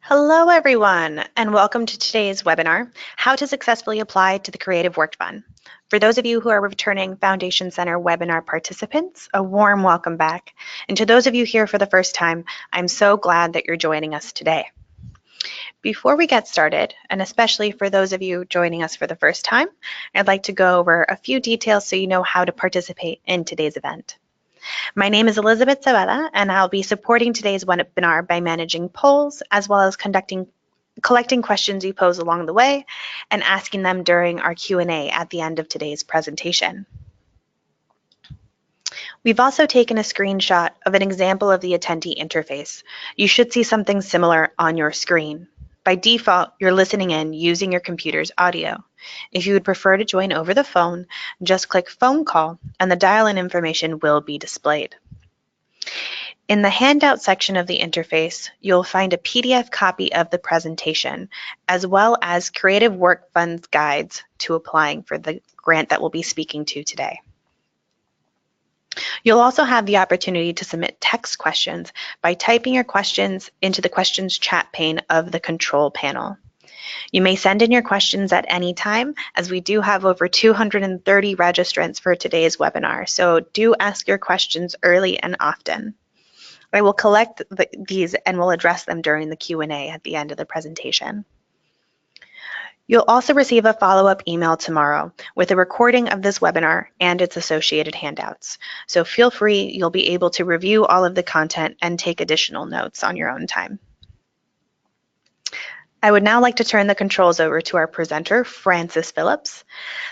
Hello, everyone, and welcome to today's webinar, How to Successfully Apply to the Creative Work Fund. For those of you who are returning Foundation Center webinar participants, a warm welcome back. And to those of you here for the first time, I'm so glad that you're joining us today. Before we get started, and especially for those of you joining us for the first time, I'd like to go over a few details so you know how to participate in today's event. My name is Elizabeth Zabella, and I'll be supporting today's webinar by managing polls, as well as collecting questions you pose along the way and asking them during our Q&A at the end of today's presentation. We've also taken a screenshot of an example of the attendee interface. You should see something similar on your screen. By default, you're listening in using your computer's audio. If you would prefer to join over the phone, just click phone call and the dial-in information will be displayed. In the handout section of the interface, you'll find a PDF copy of the presentation, as well as Creative Work Fund's guides to applying for the grant that we'll be speaking to today. You'll also have the opportunity to submit text questions by typing your questions into the questions chat pane of the control panel. You may send in your questions at any time, as we do have over 230 registrants for today's webinar, so do ask your questions early and often. I will collect these and will address them during the Q&A at the end of the presentation. You'll also receive a follow-up email tomorrow with a recording of this webinar and its associated handouts. So feel free, you'll be able to review all of the content and take additional notes on your own time. I would now like to turn the controls over to our presenter, Frances Phillips,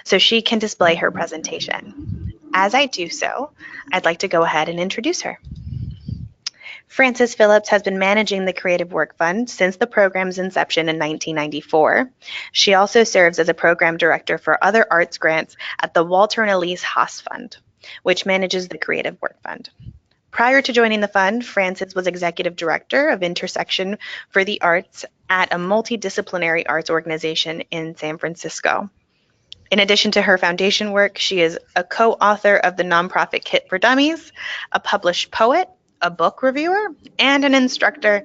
so she can display her presentation. As I do so, I'd like to go ahead and introduce her. Frances Phillips has been managing the Creative Work Fund since the program's inception in 1994. She also serves as a program director for other arts grants at the Walter and Elise Haas Fund, which manages the Creative Work Fund. Prior to joining the fund, Frances was executive director of Intersection for the Arts at a multidisciplinary arts organization in San Francisco. In addition to her foundation work, she is a co-author of the nonprofit Kit for Dummies, a published poet, a book reviewer, and an instructor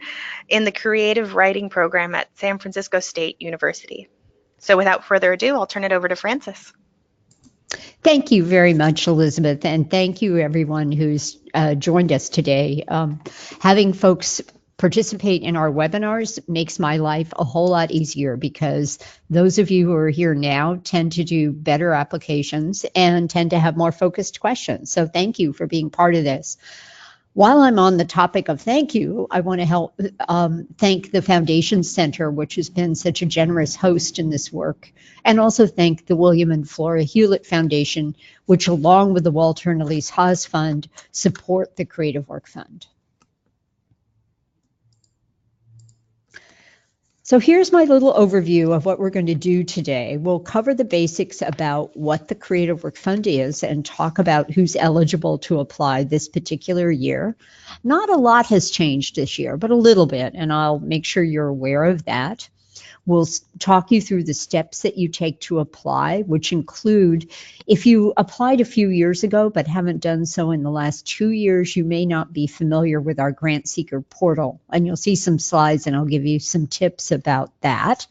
in the creative writing program at San Francisco State University. So without further ado, I'll turn it over to Frances. Thank you very much, Elizabeth, and thank you everyone who's joined us today. Having folks participate in our webinars makes my life a whole lot easier because those of you who are here now tend to do better applications and tend to have more focused questions. So thank you for being part of this. While I'm on the topic of thank you, I want to thank the Foundation Center, which has been such a generous host in this work, and also thank the William and Flora Hewlett Foundation, which along with the Walter and Elise Haas Fund, support the Creative Work Fund. So here's my little overview of what we're going to do today. We'll cover the basics about what the Creative Work Fund is and talk about who's eligible to apply this particular year. Not a lot has changed this year, but a little bit, and I'll make sure you're aware of that. We'll talk you through the steps that you take to apply, which include if you applied a few years ago but haven't done so in the last 2 years, you may not be familiar with our Grantseeker Portal. And you'll see some slides and I'll give you some tips about that.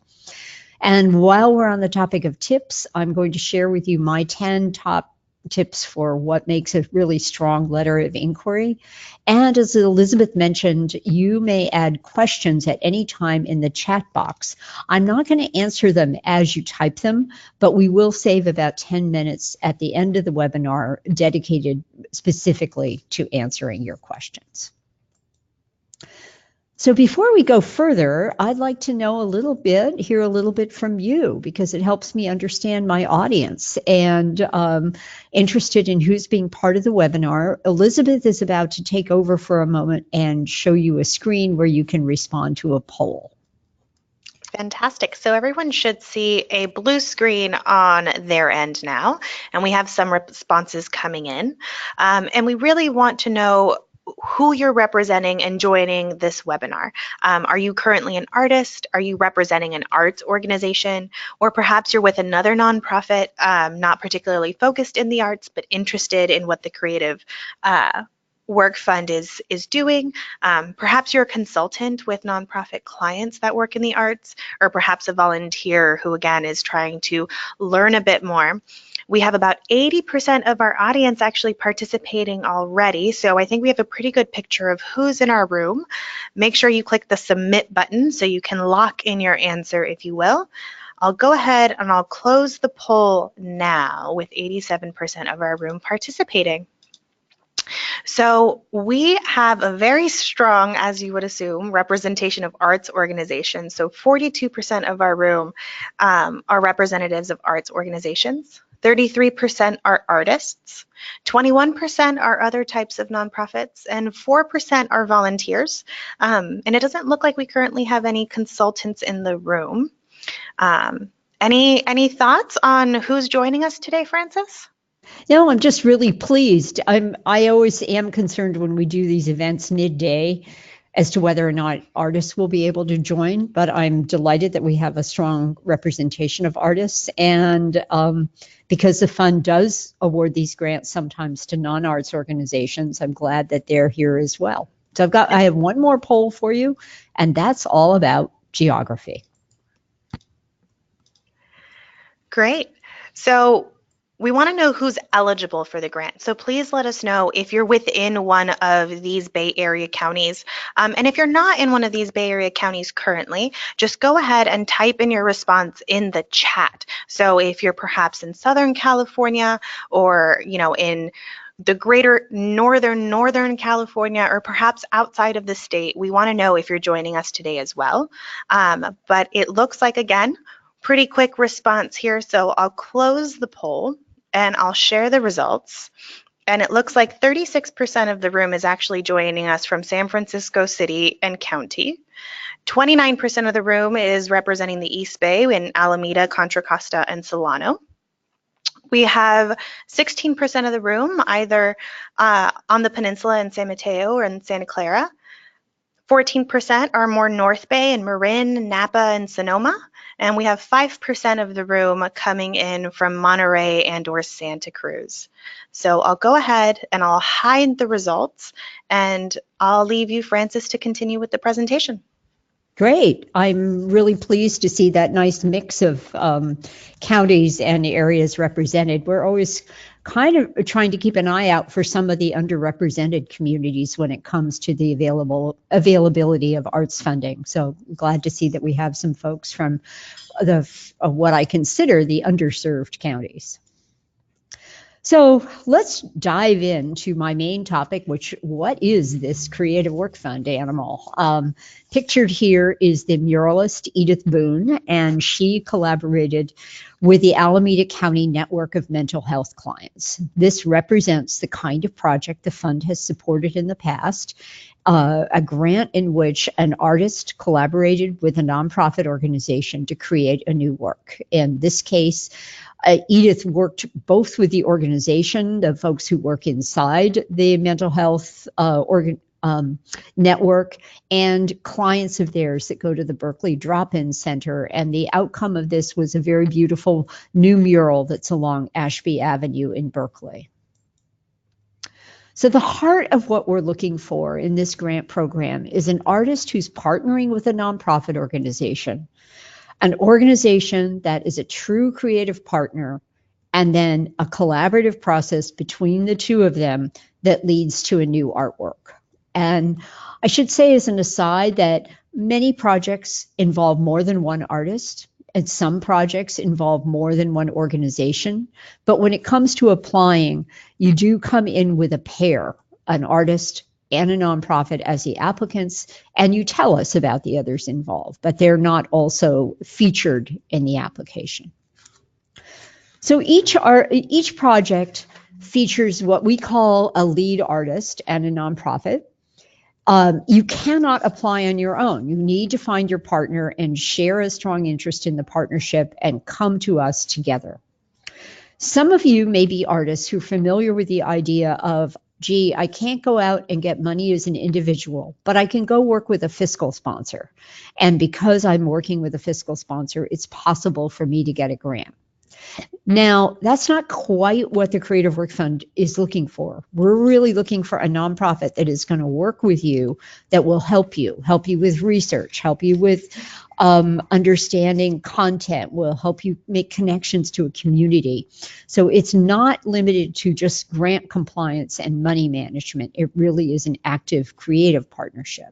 And while we're on the topic of tips, I'm going to share with you my 10 top tips for what makes a really strong letter of inquiry. And as Elizabeth mentioned, you may add questions at any time in the chat box. I'm not going to answer them as you type them, but we will save about 10 minutes at the end of the webinar dedicated specifically to answering your questions. So before we go further, I'd like to know a little bit, hear a little bit from you, because it helps me understand my audience and interested in who's being part of the webinar. Elizabeth is about to take over for a moment and show you a screen where you can respond to a poll. Fantastic. So everyone should see a blue screen on their end now, and we have some responses coming in. And we really want to know who you're representing and joining this webinar. Are you currently an artist? Are you representing an arts organization? Or perhaps you're with another nonprofit, not particularly focused in the arts, but interested in what the creative work fund is doing. Perhaps you're a consultant with nonprofit clients that work in the arts, or perhaps a volunteer who, again, is trying to learn a bit more. We have about 80% of our audience actually participating already, so I think we have a pretty good picture of who's in our room. Make sure you click the submit button so you can lock in your answer, if you will. I'll go ahead and I'll close the poll now with 87% of our room participating. So we have a very strong, as you would assume, representation of arts organizations. So 42% of our room are representatives of arts organizations. 33% are artists, 21% are other types of nonprofits, and 4% are volunteers. And it doesn't look like we currently have any consultants in the room. Any thoughts on who's joining us today, Francis? No, I'm just really pleased. I always am concerned when we do these events midday as to whether or not artists will be able to join, but I'm delighted that we have a strong representation of artists. And because the fund does award these grants sometimes to non-arts organizations, I'm glad that they're here as well. So I have one more poll for you, and that's all about geography. Great. So we want to know who's eligible for the grant. So please let us know if you're within one of these Bay Area counties. And if you're not in one of these Bay Area counties currently, just go ahead and type in your response in the chat. So if you're perhaps in Southern California, or in the greater Northern California, or perhaps outside of the state, we want to know if you're joining us today as well. But it looks like, again, pretty quick response here. So I'll close the poll and I'll share the results. And it looks like 36% of the room is actually joining us from San Francisco City and County. 29% of the room is representing the East Bay in Alameda, Contra Costa, and Solano. We have 16% of the room either on the peninsula in San Mateo or in Santa Clara. 14% are more North Bay in Marin, Napa, and Sonoma. And we have 5% of the room coming in from Monterey and or Santa Cruz. So I'll go ahead and I'll hide the results, and I'll leave you, Francis, to continue with the presentation. Great. I'm really pleased to see that nice mix of counties and areas represented. We're always kind of trying to keep an eye out for some of the underrepresented communities when it comes to the availability of arts funding. So glad to see that we have some folks from what I consider the underserved counties. So let's dive into my main topic, what is this Creative Work Fund animal? Pictured here is the muralist Edith Boone, and she collaborated with the Alameda County Network of Mental Health Clients. This represents the kind of project the fund has supported in the past, a grant in which an artist collaborated with a nonprofit organization to create a new work. In this case, Edith worked both with the organization, the folks who work inside the mental health network, and clients of theirs that go to the Berkeley Drop-In Center. And the outcome of this was a very beautiful new mural that's along Ashby Avenue in Berkeley. So the heart of what we're looking for in this grant program is an artist who's partnering with a nonprofit organization, an organization that is a true creative partner, and then a collaborative process between the two of them that leads to a new artwork. And I should say as an aside that many projects involve more than one artist, and some projects involve more than one organization. But when it comes to applying, you do come in with a pair, an artist and a nonprofit as the applicants, and you tell us about the others involved, but they're not also featured in the application. So each project features what we call a lead artist and a nonprofit. You cannot apply on your own. You need to find your partner and share a strong interest in the partnership and come to us together. Some of you may be artists who are familiar with the idea of, gee, I can't go out and get money as an individual, but I can go work with a fiscal sponsor. And because I'm working with a fiscal sponsor, it's possible for me to get a grant. Now, that's not quite what the Creative Work Fund is looking for. We're really looking for a nonprofit that is going to work with you, that will help you with research, help you with understanding content, will help you make connections to a community. So it's not limited to just grant compliance and money management. It really is an active creative partnership.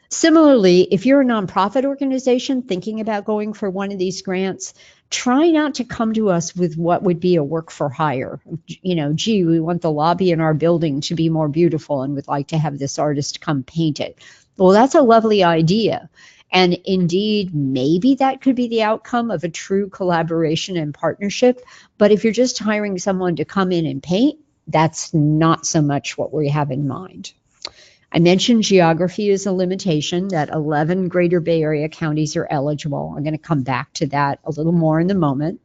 Similarly, if you're a nonprofit organization thinking about going for one of these grants, try not to come to us with what would be a work for hire. Gee, we want the lobby in our building to be more beautiful and would like to have this artist come paint it. Well, that's a lovely idea. And indeed, maybe that could be the outcome of a true collaboration and partnership. But if you're just hiring someone to come in and paint, that's not so much what we have in mind. I mentioned geography is a limitation, that 11 Greater Bay Area counties are eligible. I'm going to come back to that a little more in a moment.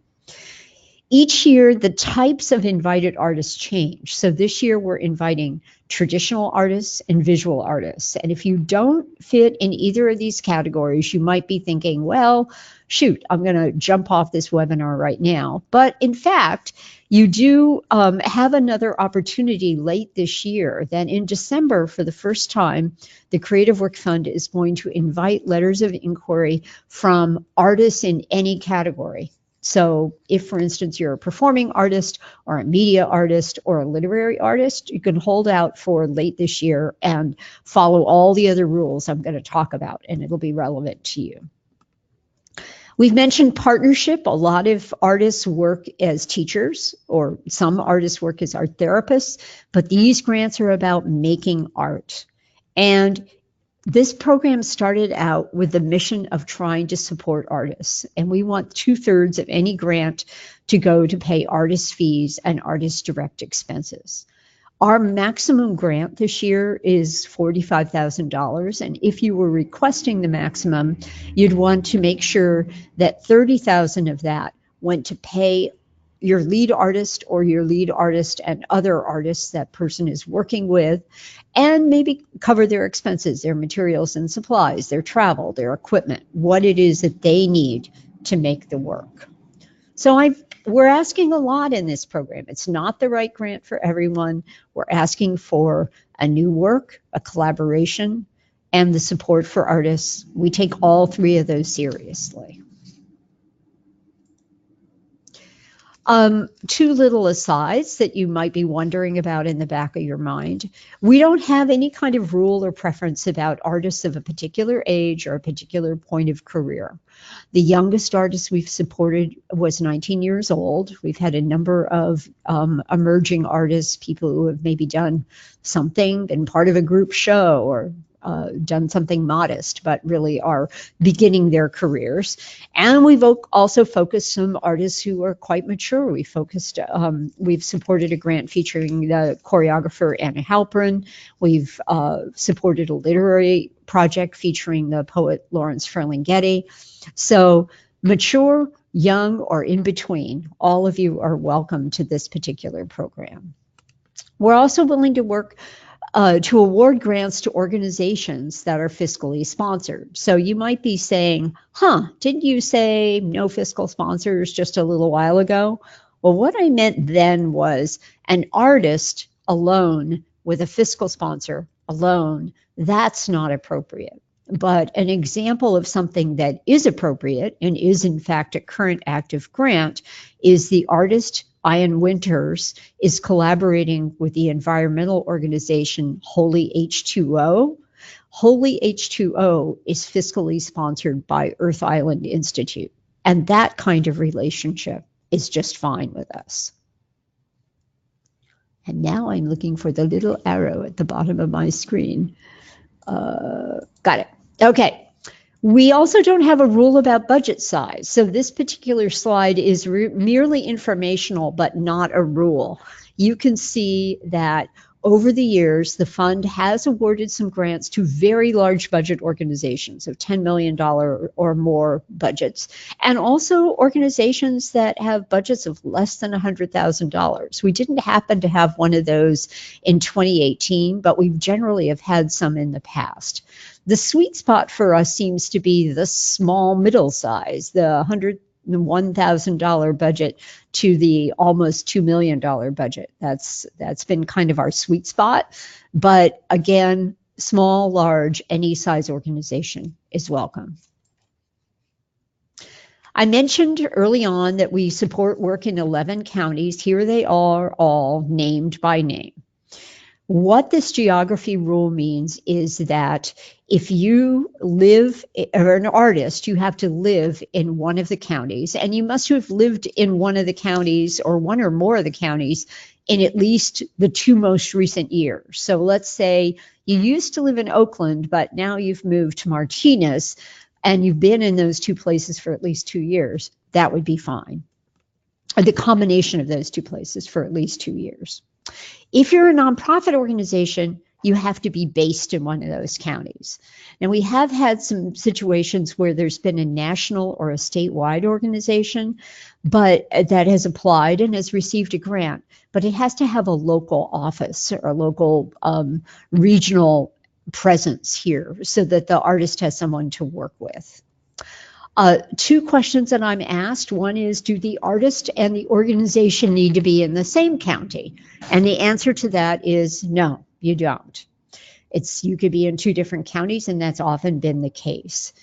Each year, the types of invited artists change. So this year, we're inviting traditional artists and visual artists. And if you don't fit in either of these categories, you might be thinking, well, shoot, I'm going to jump off this webinar right now. But in fact, you do have another opportunity late this year. Then in December, for the first time, the Creative Work Fund is going to invite letters of inquiry from artists in any category. So if, for instance, you're a performing artist or a media artist or a literary artist, you can hold out for late this year and follow all the other rules I'm going to talk about, and it'll be relevant to you. We've mentioned partnership. A lot of artists work as teachers, or some artists work as art therapists, but these grants are about making art. And this program started out with the mission of trying to support artists, and we want 2/3 of any grant to go to pay artist fees and artist direct expenses. Our maximum grant this year is $45,000, and if you were requesting the maximum, you'd want to make sure that $30,000 of that went to pay your lead artist or your lead artist and other artists that person is working with, and maybe cover their expenses, their materials and supplies, their travel, their equipment, what it is that they need to make the work. So we're asking a lot in this program. It's not the right grant for everyone. We're asking for a new work, a collaboration, and the support for artists. We take all three of those seriously. Two little asides that you might be wondering about in the back of your mind. We don't have any kind of rule or preference about artists of a particular age or a particular point of career. The youngest artist we've supported was 19 years old. We've had a number of emerging artists, people who have maybe done something, been part of a group show, or done something modest, but really are beginning their careers. And we've also focused some artists who are quite mature. We've supported a grant featuring the choreographer Anna Halpern. We've supported a literary project featuring the poet Lawrence Ferlinghetti. So mature, young, or in between, all of you are welcome to this particular program. We're also willing to work to award grants to organizations that are fiscally sponsored. So you might be saying, didn't you say no fiscal sponsors just a little while ago? Well, what I meant then was an artist alone with a fiscal sponsor alone, that's not appropriate. But an example of something that is appropriate and is in fact a current active grant is the artist Ian Winters is collaborating with the environmental organization Holy H2O. Holy H2O is fiscally sponsored by Earth Island Institute, and that kind of relationship is just fine with us. And now I'm looking for the little arrow at the bottom of my screen. Got it. Okay. We also don't have a rule about budget size. So this particular slide is merely informational, but not a rule. You can see that over the years, the fund has awarded some grants to very large budget organizations, so $10 million or more budgets, and also organizations that have budgets of less than $100,000. We didn't happen to have one of those in 2018, but we generally have had some in the past. The sweet spot for us seems to be the small middle size, the $1,000 budget to the almost $2 million budget. That's been kind of our sweet spot. But again, small, large, any size organization is welcome. I mentioned early on that we support work in 11 counties. Here they are all named by name. What this geography rule means is that if you live, or an artist, you have to live in one of the counties, and you must have lived in one of the counties or one or more of the counties in at least the 2 most recent years. So let's say you used to live in Oakland, but now you've moved to Martinez, and you've been in those 2 places for at least 2 years. That would be fine. Or the combination of those 2 places for at least 2 years. If you're a nonprofit organization, you have to be based in one of those counties. And we have had some situations where there's been a national or a statewide organization, but that has applied and has received a grant, but it has to have a local office or a local regional presence here so that the artist has someone to work with. 2 questions that I'm asked. One is, do the artist and the organization need to be in the same county? And the answer to that is no, you don't. You could be in 2 different counties, and that's often been the case.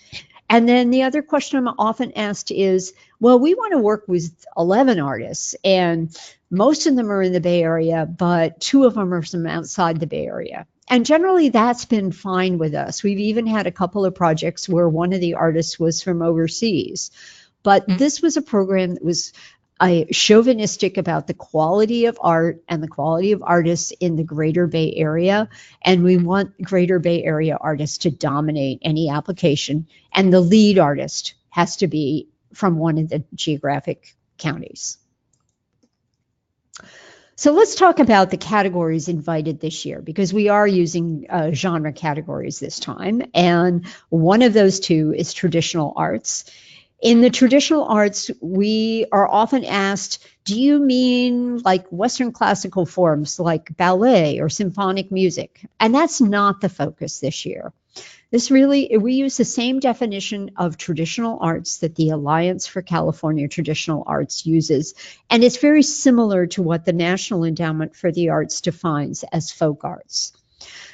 And then the other question I'm often asked is, well, we want to work with 11 artists, and most of them are in the Bay Area, but 2 of them are from outside the Bay Area. And generally, that's been fine with us. We've even had a couple of projects where one of the artists was from overseas. But this was a program that was chauvinistic about the quality of art and the quality of artists in the Greater Bay Area. And we want Greater Bay Area artists to dominate any application. And the lead artist has to be from one of the geographic counties. So let's talk about the categories invited this year, because we are using genre categories this time. And one of those 2 is traditional arts. In the traditional arts, we are often asked, do you mean like Western classical forms like ballet or symphonic music? And that's not the focus this year. We use the same definition of traditional arts that the Alliance for California Traditional Arts uses, and it's very similar to what the National Endowment for the Arts defines as folk arts.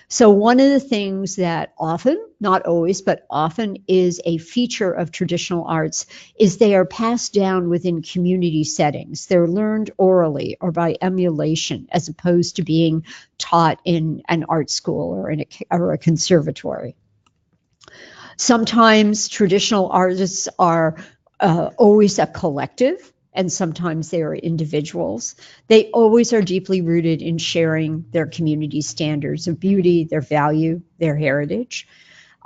So one of the things that often, not always, but often is a feature of traditional arts is they are passed down within community settings. They're learned orally or by emulation, as opposed to being taught in an art school or a conservatory. Sometimes traditional artists are always a collective, and sometimes they are individuals. They always are deeply rooted in sharing their community standards of beauty, their value, their heritage,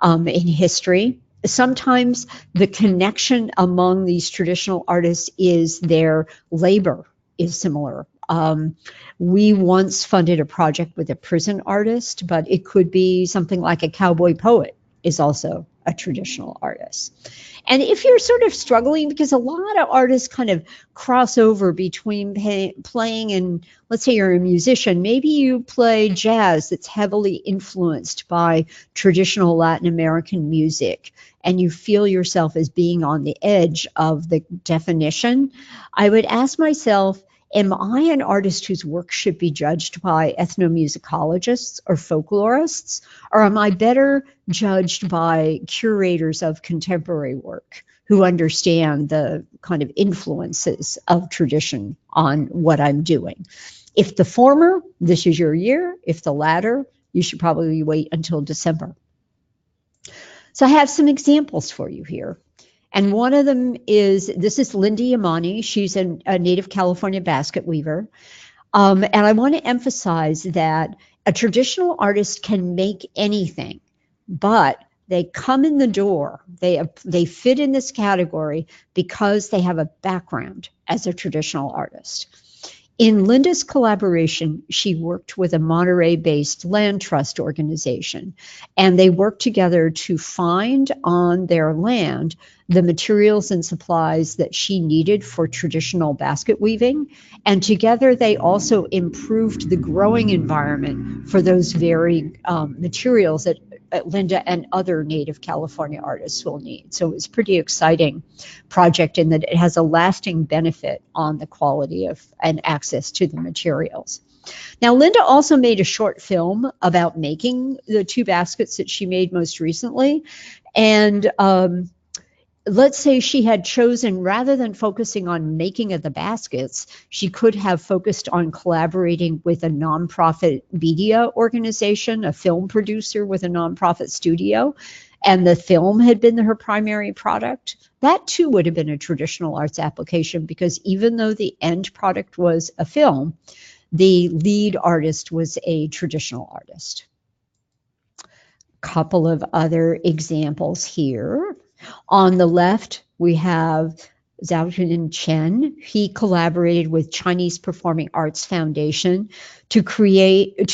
in history. Sometimes the connection among these traditional artists is their labor is similar. We once funded a project with a prison artist, but it could be something like a cowboy poet is also a traditional artist. And if you're sort of struggling, because a lot of artists kind of cross over between playing and, let's say you're a musician, maybe you play jazz that's heavily influenced by traditional Latin American music, and you feel yourself as being on the edge of the definition, I would ask myself, am I an artist whose work should be judged by ethnomusicologists or folklorists, or am I better judged by curators of contemporary work who understand the kind of influences of tradition on what I'm doing? If the former, this is your year. If the latter, you should probably wait until December. So I have some examples for you here. And one of them is, this is Lindy Imani. She's a native California basket weaver. And I want to emphasize that a traditional artist can make anything, but they come in the door. They fit in this category because they have a background as a traditional artist. In Linda's collaboration, she worked with a Monterey-based land trust organization, and they worked together to find on their land the materials and supplies that she needed for traditional basket weaving. And together they also improved the growing environment for those very materials that Linda and other Native California artists will need. So it's a pretty exciting project in that it has a lasting benefit on the quality of and access to the materials. Now, Linda also made a short film about making the 2 baskets that she made most recently. And let's say she had chosen, rather than focusing on making of the baskets, she could have focused on collaborating with a nonprofit media organization, a film producer with a nonprofit studio, and the film had been her primary product. That too would have been a traditional arts application, because even though the end product was a film, the lead artist was a traditional artist. Couple of other examples here. On the left, we have Xiaoqun Chen. He collaborated with Chinese Performing Arts Foundation to create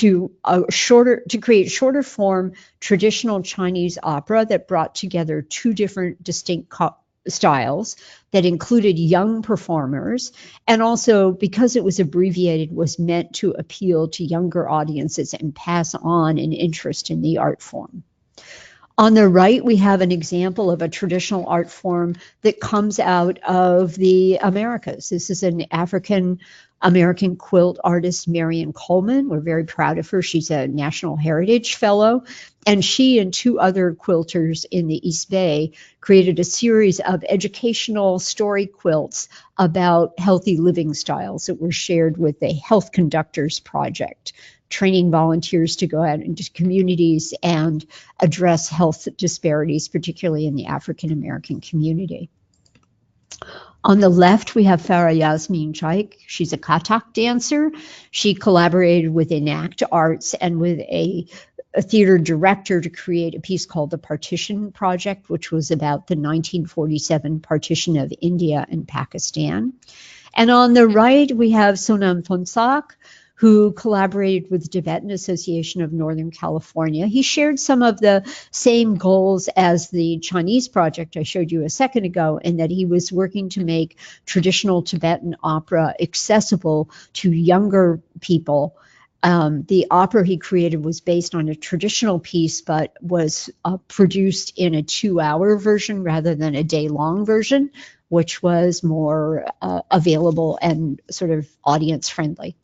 shorter form traditional Chinese opera that brought together 2 different distinct styles that included young performers, and also, because it was abbreviated, was meant to appeal to younger audiences and pass on an interest in the art form. On the right, we have an example of a traditional art form that comes out of the Americas. This is an African-American quilt artist, Marion Coleman. We're very proud of her. She's a National Heritage Fellow. And she and 2 other quilters in the East Bay created a series of educational story quilts about healthy living styles that were shared with the Health Conductors Project, training volunteers to go out into communities and address health disparities, particularly in the African American community. On the left, we have Farah Yasmin Chaik. She's a Kathak dancer. She collaborated with Enact Arts and with a theater director to create a piece called The Partition Project, which was about the 1947 partition of India and Pakistan. And on the right, we have Sonam Phonsak, who collaborated with the Tibetan Association of Northern California. He shared some of the same goals as the Chinese project I showed you a second ago, in that he was working to make traditional Tibetan opera accessible to younger people. The opera he created was based on a traditional piece, but was produced in a 2-hour version rather than a day-long version, which was more available and sort of audience-friendly.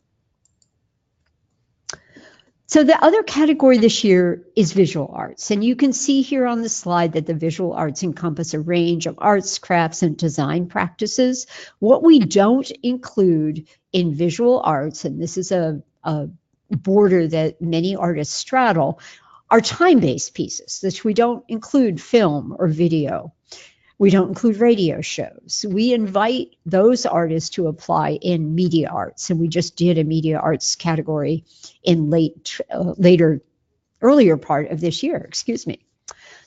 So the other category this year is visual arts. And you can see here on the slide that the visual arts encompass a range of arts, crafts, and design practices. What we don't include in visual arts, and this is a border that many artists straddle, are time-based pieces, which we don't include film or video. We don't include radio shows. We invite those artists to apply in media arts, and we just did a media arts category in earlier part of this year, excuse me.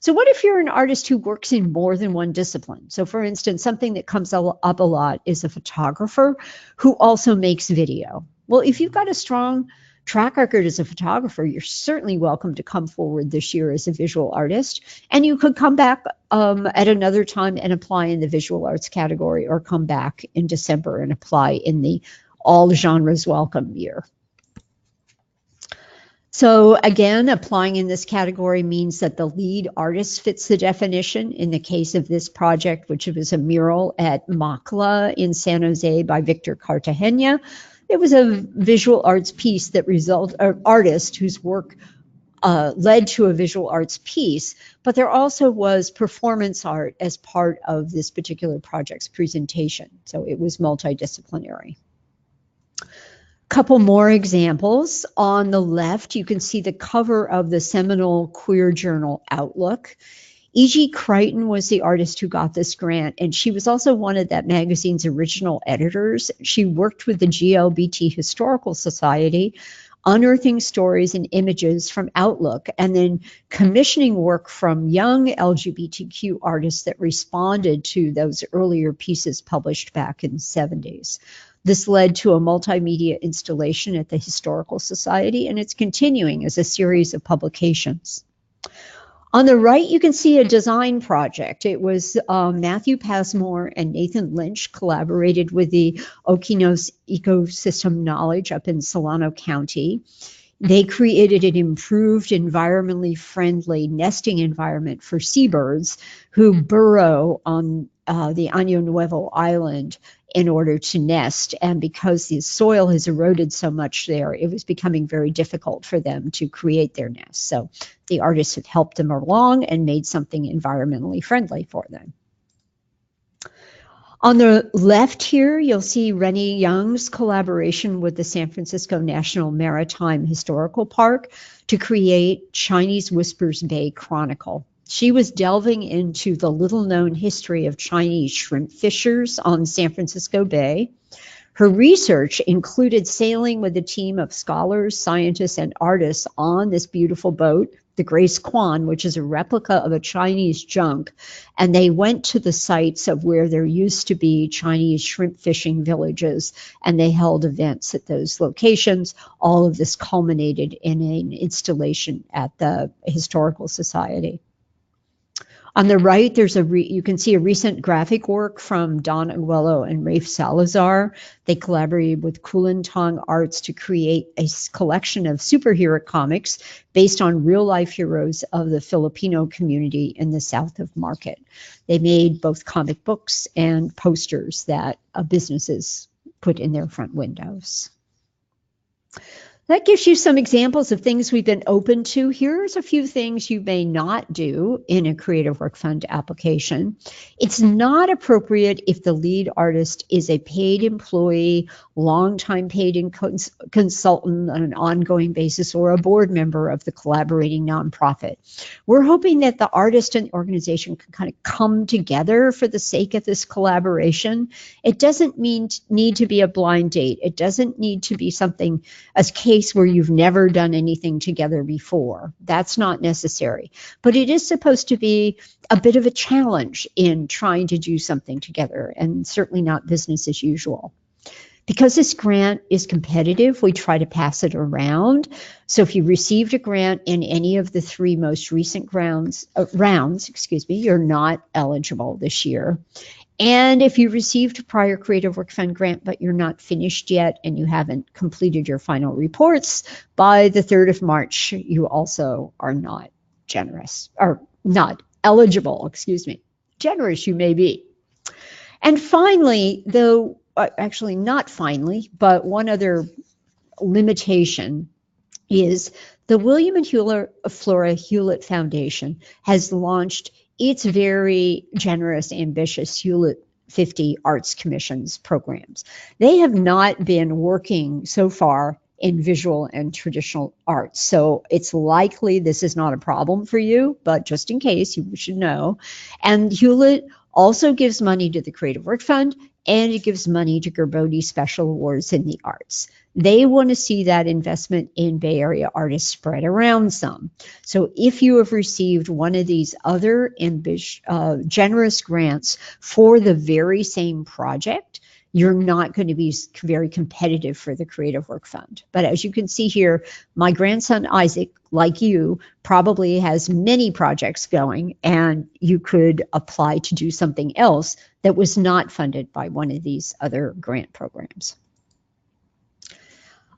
So what if you're an artist who works in more than one discipline? So for instance, something that comes up a lot is a photographer who also makes video. Well, if you've got a strong track record as a photographer, you're certainly welcome to come forward this year as a visual artist. And you could come back at another time and apply in the visual arts category, or come back in December and apply in the all genres welcome year. So again, applying in this category means that the lead artist fits the definition. In the case of this project, which was a mural at Makla in San Jose by Victor Cartagena, it was a visual arts piece that artist whose work led to a visual arts piece, but there also was performance art as part of this particular project's presentation. So it was multidisciplinary. Couple more examples. On the left, you can see the cover of the seminal queer journal Outlook. E.G. Crichton was the artist who got this grant, and she was also one of that magazine's original editors. She worked with the GLBT Historical Society, unearthing stories and images from Outlook, and then commissioning work from young LGBTQ artists that responded to those earlier pieces published back in the 70s. This led to a multimedia installation at the Historical Society, and it's continuing as a series of publications. On the right, you can see a design project. It was Matthew Passmore and Nathan Lynch collaborated with the Okinos Ecosystem Knowledge up in Solano County. They created an improved environmentally friendly nesting environment for seabirds who burrow on the Año Nuevo Island in order to nest. And because the soil has eroded so much there, it was becoming very difficult for them to create their nests. So the artists have helped them along and made something environmentally friendly for them. On the left here, you'll see Rennie Young's collaboration with the San Francisco National Maritime Historical Park to create Chinese Whispers Bay Chronicle. She was delving into the little-known history of Chinese shrimp fishers on San Francisco Bay. Her research included sailing with a team of scholars, scientists, and artists on this beautiful boat, the Grace Kwan, which is a replica of a Chinese junk. And they went to the sites of where there used to be Chinese shrimp fishing villages, and they held events at those locations. All of this culminated in an installation at the Historical Society. On the right, there's you can see a recent graphic work from Don Aguelo and Rafe Salazar. They collaborated with Kulintang Arts to create a collection of superhero comics based on real-life heroes of the Filipino community in the south of Market. They made both comic books and posters that businesses put in their front windows. That gives you some examples of things we've been open to. Here's a few things you may not do in a Creative Work Fund application. It's not appropriate if the lead artist is a paid employee, longtime paid consultant on an ongoing basis, or a board member of the collaborating nonprofit. We're hoping that the artist and the organization can kind of come together for the sake of this collaboration. It doesn't need to be a blind date. It doesn't need to be something, a case where you've never done anything together before. That's not necessary. But it is supposed to be a bit of a challenge in trying to do something together, and certainly not business as usual. Because this grant is competitive, we try to pass it around. So if you received a grant in any of the 3 most recent rounds, you're not eligible this year. And if you received a prior Creative Work Fund grant, but you're not finished yet and you haven't completed your final reports, by the 3rd of March, you also are not eligible. Generous you may be. And finally, though, actually not finally, but one other limitation is the William and Flora Hewlett Foundation has launched its very generous, ambitious Hewlett 50 Arts Commissions programs. They have not been working so far in visual and traditional arts. So it's likely this is not a problem for you, but just in case, you should know. And Hewlett also gives money to the Creative Work Fund, and it gives money to Gerbode Special Awards in the arts. They want to see that investment in Bay Area artists spread around some. So if you have received one of these other generous grants for the very same project, you're not going to be very competitive for the Creative Work Fund. But as you can see here, my grandson Isaac, like you, probably has many projects going, and you could apply to do something else that was not funded by one of these other grant programs.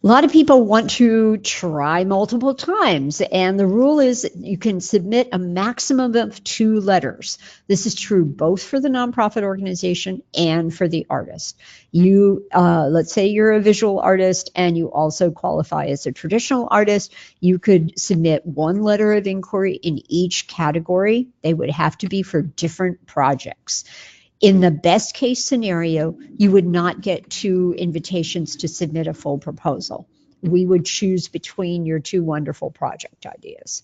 A lot of people want to try multiple times, and the rule is you can submit a maximum of 2 letters. This is true both for the nonprofit organization and for the artist. Let's say you're a visual artist and you also qualify as a traditional artist. You could submit 1 letter of inquiry in each category. They would have to be for different projects. In the best case scenario, you would not get 2 invitations to submit a full proposal. We would choose between your 2 wonderful project ideas.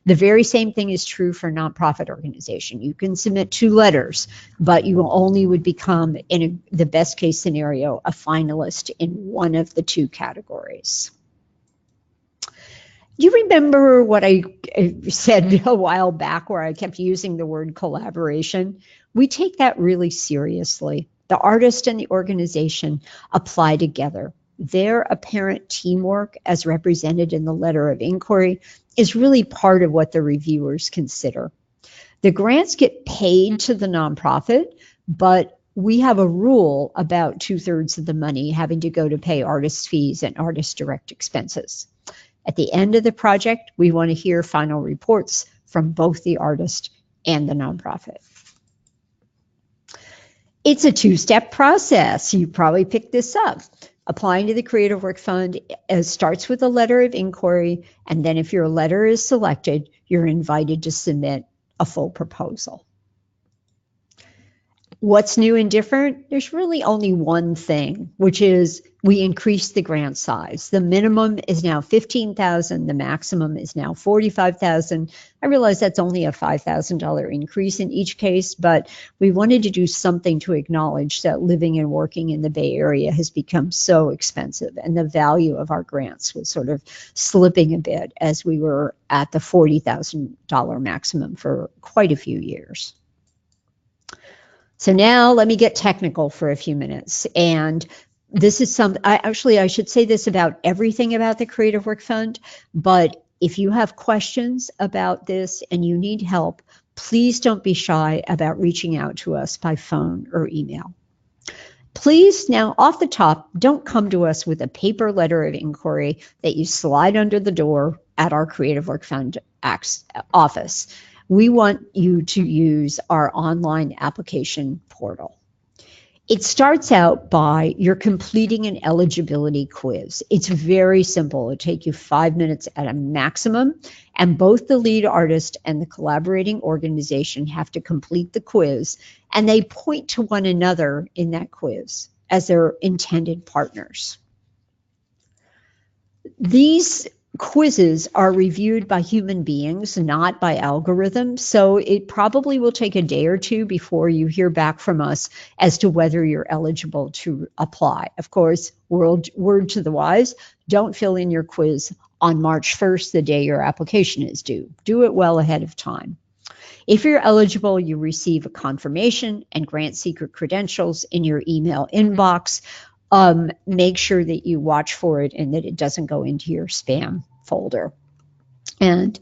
The very same thing is true for a nonprofit organization. You can submit 2 letters, but you only would become, in the best case scenario, a finalist in one of the 2 categories. Do you remember what I said a while back where I kept using the word collaboration? We take that really seriously. The artist and the organization apply together. Their apparent teamwork, as represented in the letter of inquiry, is really part of what the reviewers consider. The grants get paid to the nonprofit, but we have a rule about 2/3 of the money having to go to pay artist fees and artist direct expenses. At the end of the project, we want to hear final reports from both the artist and the nonprofit. It's a two-step process. You probably picked this up. Applying to the Creative Work Fund starts with a letter of inquiry, and then if your letter is selected, you're invited to submit a full proposal. What's new and different? There's really only one thing, which is we increased the grant size. The minimum is now $15,000. The maximum is now $45,000. I realize that's only a $5,000 increase in each case, but we wanted to do something to acknowledge that living and working in the Bay Area has become so expensive, and the value of our grants was sort of slipping a bit as we were at the $40,000 maximum for quite a few years. So now let me get technical for a few minutes. And this is I should say this about everything about the Creative Work Fund, but if you have questions about this and you need help, please don't be shy about reaching out to us by phone or email. Please, now off the top, don't come to us with a paper letter of inquiry that you slide under the door at our Creative Work Fund office. We want you to use our online application portal. It starts out by you're completing an eligibility quiz. It's very simple. It'll take you 5 minutes at a maximum, and both the lead artist and the collaborating organization have to complete the quiz, and they point to one another in that quiz as their intended partners. These quizzes are reviewed by human beings, not by algorithms, so it probably will take a day or two before you hear back from us as to whether you're eligible to apply. Of course, word to the wise, don't fill in your quiz on March 1st, the day your application is due. Do it well ahead of time. If you're eligible, you receive a confirmation and Grantseeker credentials in your email inbox. Make sure that you watch for it and that it doesn't go into your spam folder. And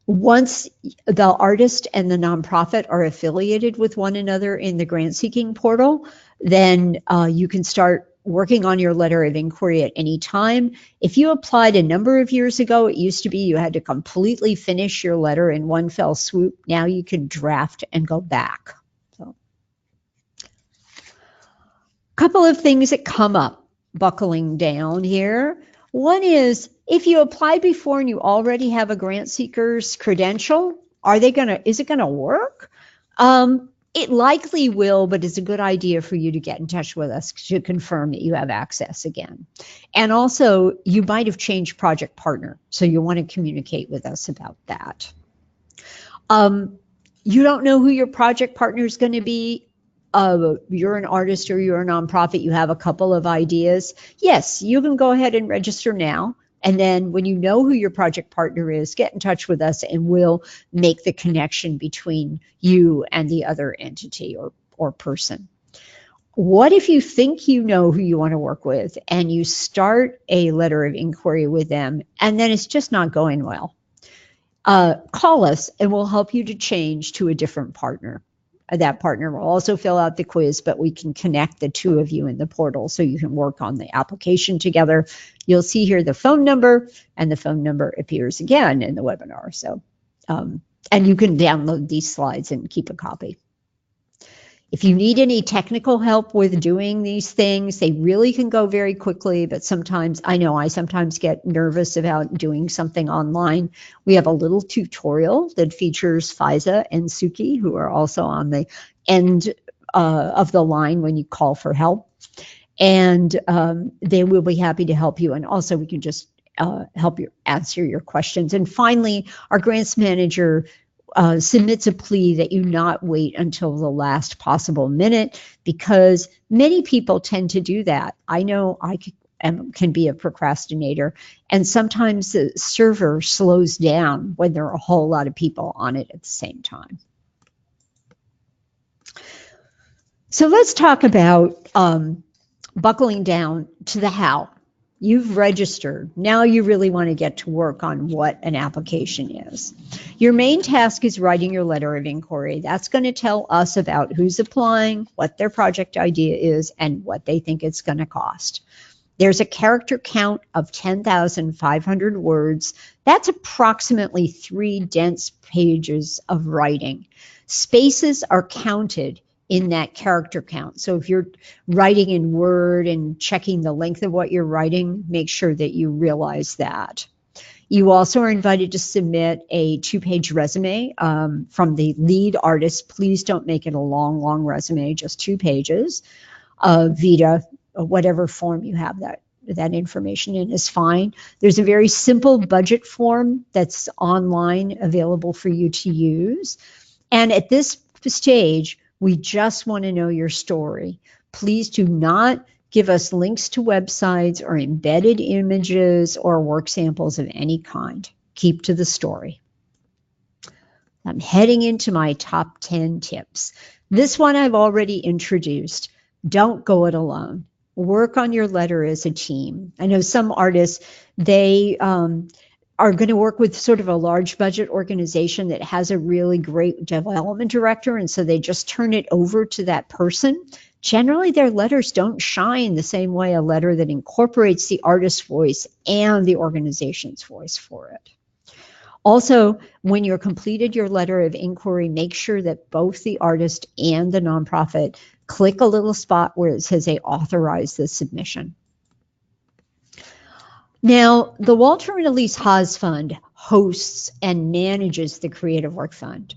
once the artist and the nonprofit are affiliated with one another in the grant seeking portal, then you can start working on your letter of inquiry at any time. If you applied a number of years ago, it used to be you had to completely finish your letter in one fell swoop. Now you can draft and go back. Couple of things that come up buckling down here. One is if you applied before and you already have a grant seeker's credential, is it gonna work? It likely will, but it's a good idea for you to get in touch with us to confirm that you have access again. And also, you might have changed project partner, so you want to communicate with us about that. You don't know who your project partner is going to be. You're an artist or you're a nonprofit, you have a couple of ideas. Yes, you can go ahead and register now. And then when you know who your project partner is, get in touch with us and we'll make the connection between you and the other entity or person. What if you think you know who you want to work with and you start a letter of inquiry with them and then it's just not going well? Call us and we'll help you to change to a different partner. That partner will also fill out the quiz, but we can connect the two of you in the portal so you can work on the application together. You'll see here the phone number, and the phone number appears again in the webinar. So, and you can download these slides and keep a copy. If you need any technical help with doing these things, they really can go very quickly, but sometimes, I sometimes get nervous about doing something online. We have a little tutorial that features Faiza and Suki, who are also on the end of the line when you call for help. And they will be happy to help you. And also we can just help you answer your questions. And finally, our grants manager submits a plea that you not wait until the last possible minute, because many people tend to do that. I know I can be a procrastinator, and sometimes the server slows down when there are a whole lot of people on it at the same time. So let's talk about buckling down to the how. You've registered. Now you really want to get to work on what an application is. Your main task is writing your letter of inquiry. That's going to tell us about who's applying, what their project idea is, and what they think it's going to cost. There's a character count of 10,500 words. That's approximately 3 dense pages of writing. Spaces are counted in that character count. So if you're writing in Word and checking the length of what you're writing, make sure that you realize that. You also are invited to submit a 2-page resume from the lead artist. Please don't make it a long, long resume, just 2 pages. Vita, whatever form you have that information in is fine. There's a very simple budget form that's online available for you to use. And at this stage, we just want to know your story. Please do not give us links to websites or embedded images or work samples of any kind. Keep to the story. I'm heading into my top 10 tips. This one I've already introduced. Don't go it alone. Work on your letter as a team. I know some artists, they are going to work with sort of a large budget organization that has a really great development director, and so they just turn it over to that person. Generally, their letters don't shine the same way a letter that incorporates the artist's voice and the organization's voice for it. Also, when you're completed your letter of inquiry, make sure that both the artist and the nonprofit click a little spot where it says they authorize the submission. Now, the Walter and Elise Haas Fund hosts and manages the Creative Work Fund.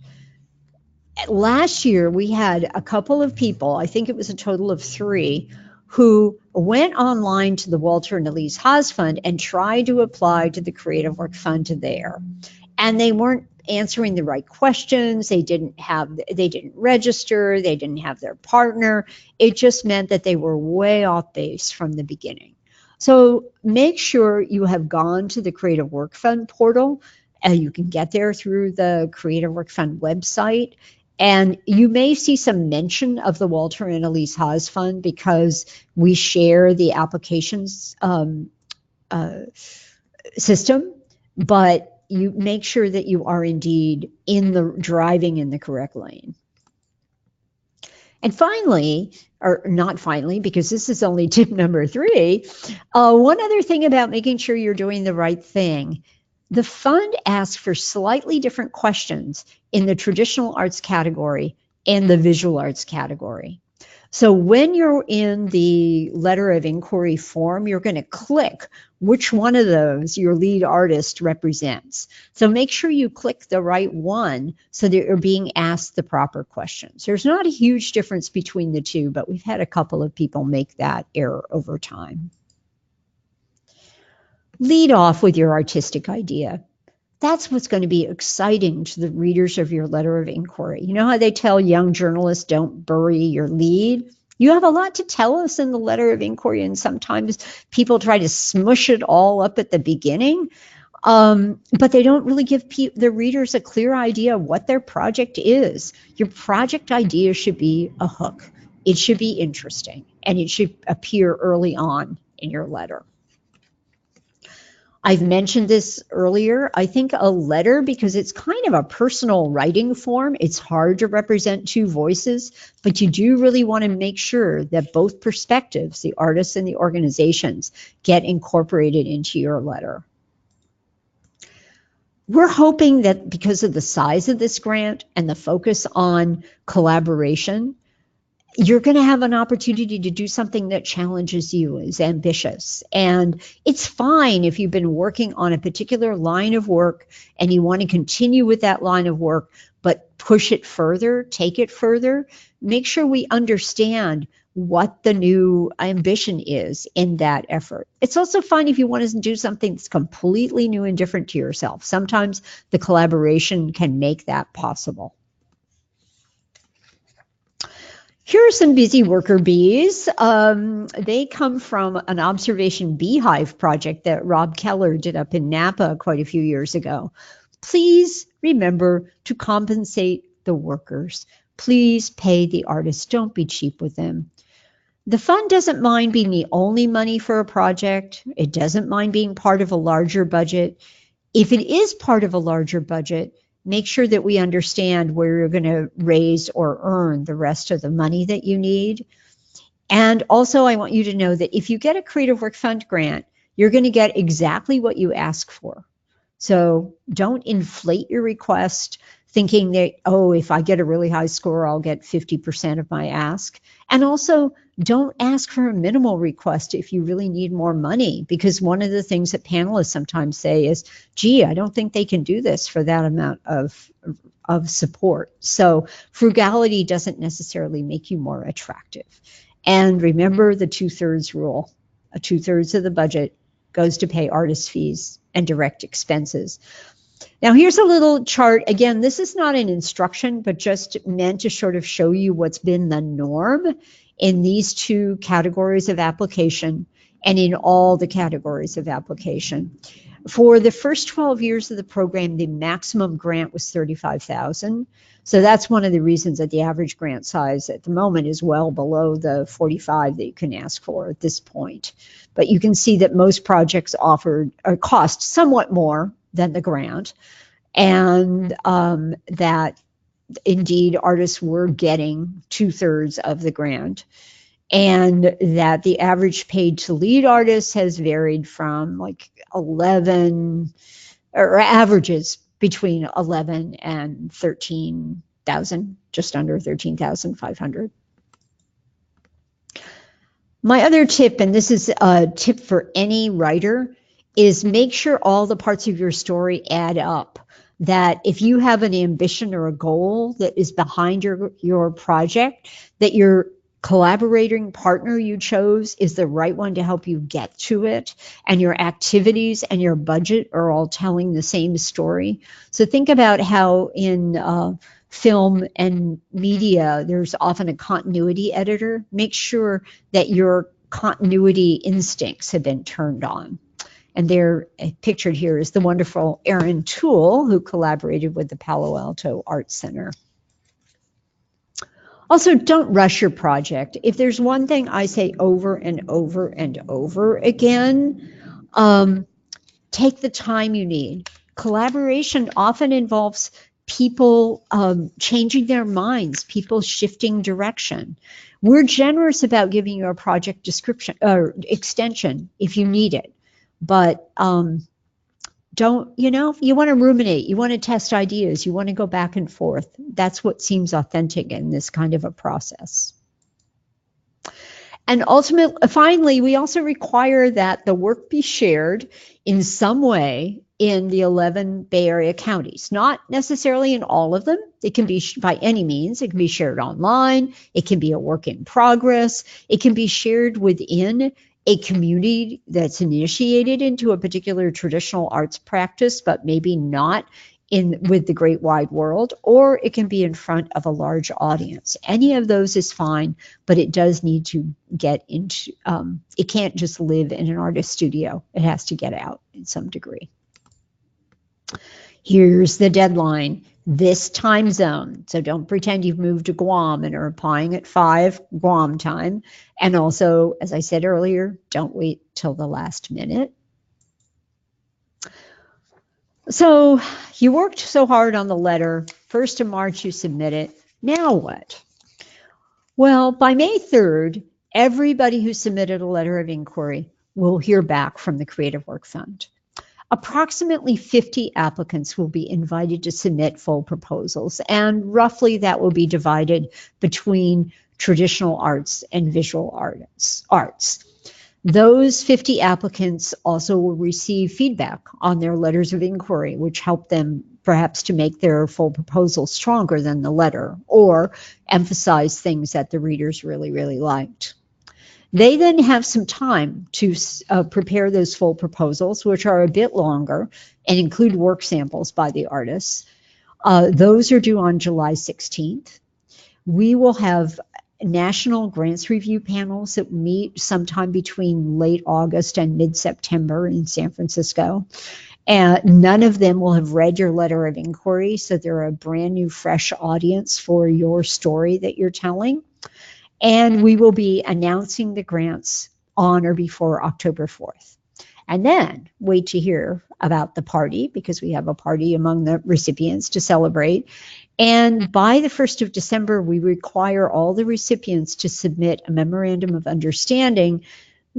Last year, we had a couple of people, I think it was a total of 3, who went online to the Walter and Elise Haas Fund and tried to apply to the Creative Work Fund there. And they weren't answering the right questions. They didn't register. They didn't have their partner. It just meant that they were way off base from the beginning. So make sure you have gone to the Creative Work Fund portal. You can get there through the Creative Work Fund website. And you may see some mention of the Walter and Elise Haas Fund because we share the applications system, but you make sure that you are indeed driving in the correct lane. And finally, or not finally, because this is only tip number 3, one other thing about making sure you're doing the right thing. The fund asks for slightly different questions in the traditional arts category and the visual arts category. So when you're in the letter of inquiry form, you're going to click which one of those your lead artist represents. So make sure you click the right one so that you're being asked the proper questions. There's not a huge difference between the two, but we've had a couple of people make that error over time. Lead off with your artistic idea. That's what's going to be exciting to the readers of your letter of inquiry. You know how they tell young journalists, don't bury your lead? You have a lot to tell us in the letter of inquiry, and sometimes people try to smush it all up at the beginning, but they don't really give the readers a clear idea of what their project is. Your project idea should be a hook. It should be interesting, and it should appear early on in your letter. I've mentioned this earlier. I think a letter, because it's kind of a personal writing form, it's hard to represent 2 voices, but you do really want to make sure that both perspectives, the artists and the organizations, get incorporated into your letter. We're hoping that because of the size of this grant and the focus on collaboration, you're going to have an opportunity to do something that challenges you, is ambitious. And it's fine if you've been working on a particular line of work and you want to continue with that line of work, but push it further, take it further. Make sure we understand what the new ambition is in that effort. It's also fine if you want to do something that's completely new and different to yourself. Sometimes the collaboration can make that possible. Here are some busy worker bees. They come from an observation beehive project that Rob Keller did up in Napa quite a few years ago. Please remember to compensate the workers. Please pay the artists. Don't be cheap with them. The fund doesn't mind being the only money for a project. It doesn't mind being part of a larger budget. If it is part of a larger budget, make sure that we understand where you're going to raise or earn the rest of the money that you need. And also, I want you to know that if you get a Creative Work Fund grant, you're going to get exactly what you ask for. So don't inflate your request thinking that, oh, if I get a really high score, I'll get 50% of my ask. And also, don't ask for a minimal request if you really need more money, because one of the things that panelists sometimes say is, gee, I don't think they can do this for that amount of support. So frugality doesn't necessarily make you more attractive. And remember the 2/3 rule. 2/3 of the budget goes to pay artist fees and direct expenses. Now, here's a little chart. Again, this is not an instruction, but just meant to sort of show you what's been the norm in these two categories of application and in all the categories of application. For the first 12 years of the program, the maximum grant was $35,000. So that's one of the reasons that the average grant size at the moment is well below the 45 that you can ask for at this point. But you can see that most projects offered or cost somewhat more than the grant, and that indeed artists were getting 2/3 of the grant, and that the average paid to lead artists has varied from like 11, or averages between 11 and 13,000, just under 13,500. My other tip, and this is a tip for any writer, is make sure all the parts of your story add up. That if you have an ambition or a goal that is behind your project, that your collaborating partner you chose is the right one to help you get to it, and your activities and your budget are all telling the same story. So think about how in film and media, there's often a continuity editor. Make sure that your continuity instincts have been turned on. And there, pictured here, is the wonderful Erin Toole, who collaborated with the Palo Alto Art Center. Also, don't rush your project. If there's one thing I say over and over and over again, take the time you need. Collaboration often involves people changing their minds, people shifting direction. We're generous about giving you a project description or extension if you need it, but don't, you want to ruminate, you want to test ideas, you want to go back and forth. That's what seems authentic in this kind of a process. And ultimately, finally, we also require that the work be shared in some way in the 11 Bay Area counties, not necessarily in all of them. It can be by any means. It can be shared online. It can be a work in progress. It can be shared within a community that's initiated into a particular traditional arts practice, but maybe not with the great wide world, or it can be in front of a large audience. Any of those is fine, but it does need to get into, it can't just live in an artist studio. It has to get out in some degree. Here's the deadline, this time zone. So don't pretend you've moved to Guam and are applying at 5 Guam time. And also, as I said earlier, don't wait till the last minute. So you worked so hard on the letter. 1st of March, you submit it. Now what? Well, by May 3rd, everybody who submitted a letter of inquiry will hear back from the Creative Work Fund. Approximately 50 applicants will be invited to submit full proposals, and roughly that will be divided between traditional arts and visual arts. Those 50 applicants also will receive feedback on their letters of inquiry, which help them perhaps to make their full proposal stronger than the letter, or emphasize things that the readers really, really liked. They then have some time to prepare those full proposals, which are a bit longer and include work samples by the artists. Those are due on July 16th. We will have national grants review panels that meet sometime between late August and mid-September in San Francisco. And none of them will have read your letter of inquiry, so they're a brand new, fresh audience for your story that you're telling. And we will be announcing the grants on or before October 4th. And then wait to hear about the party, because we have a party among the recipients to celebrate. And by the 1st of December, we require all the recipients to submit a memorandum of understanding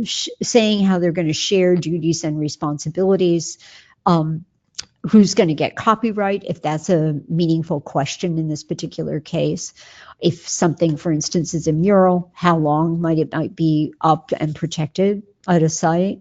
saying how they're going to share duties and responsibilities, who's going to get copyright, if that's a meaningful question in this particular case. If something, for instance, is a mural, how long might it be up and protected at a site?